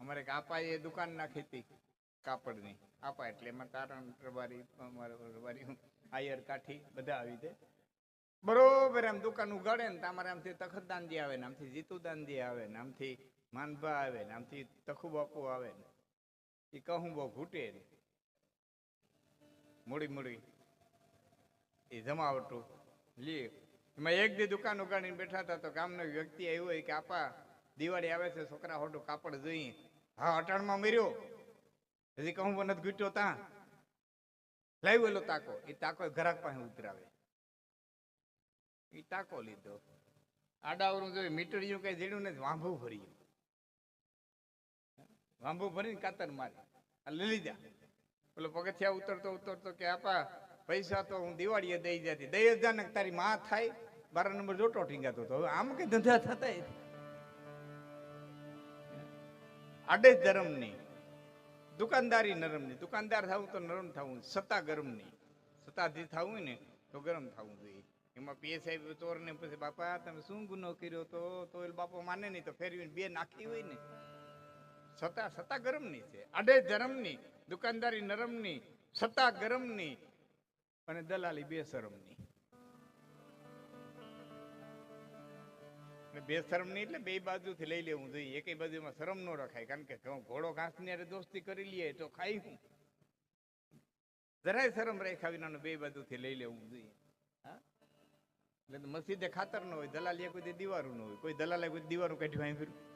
અમારે આપા એ દુકાન નાખી હતી કાપડની, આપા એટલે એમાં તારણ રબારી આયર કાઠી બધા આવી દે બરોબર. આમ દુકાન ઉગાડે ને તમારે આમથી તખતદાનજી આવે ને, આમથી જીતુદાનજી આવે ને, આમથી માનભા આવે ને, આમથી તખુ બાપુ આવે ને, એ કહું બહુ ઘૂટે ને મૂડી મૂડી એ જમાવટું લે. એમાં એક દી દુકાન ઉગાડીને બેઠા હતા તો ગામનો વ્યક્તિ આવ્યો હોય કે આપા દિવાળી આવે છે, છોકરા હોટું કાપડ જોઈએ. હા, અટાણમાં મર્યો હજી કહું નથી ઘૂટ્યો ત્યાં લાવ્યો એલો તાકો. એ તાકો ઘરાક પાસે ઉતરાવે. એ તાકો લીધો, આડાવરું જોયું, મીટડિયું કઈ જીડ્યું નથી, વાંભું ભર્યું. વાંભું ભરીને કાતર મારી લઈ લીધા. પેલો પગથિયા ઉતરતો ઉતરતો કે આપા પૈસા તો હું દિવાળીએ દઈ જતી. દઈ જ ને તારી માં થાય 12 નંબર જોટો ઠીંગાતો હતો. હવે આમ કઈ ધંધા થતા આડે ધર્મની દુકાનદારી નરમની. દુકાનદાર થવું તો નરમ થવું, સત્તા ગરમની. સત્તાથી થવું ને તો ગરમ થવું જોઈએ. એમાં પીએસઆઈ ચોર ને પછી બાપા તમે શું ગુનો કર્યો તો એ બાપો માને નહીં તો ફેરવીને બે નાખી હોય ને. સત્તા ગરમની છે, આડે ધર્મની, દુકાનદારી નરમની, સત્તા ગરમની અને દલાલી બેશરમની. બેશરમ નહીં એટલે બે બાજુથી લઈ લેવું જોઈએ. એક બાજુમાં શરમ ન રખાય, કારણ કે ઘોડો ઘાસ ની દોસ્તી કરી લઈએ તો ખાઈ હું. જરાય શરમ રાખ્યા વિના બે બાજુથી લઈ લેવું જોઈએ. હા, એટલે મસ્જિદે ખાતર ન હોય, દલાલીએ કોઈ દીવારું ન હોય. કોઈ દલાલે કોઈ દીવારું કાઢ્યું અહીં ફર્યું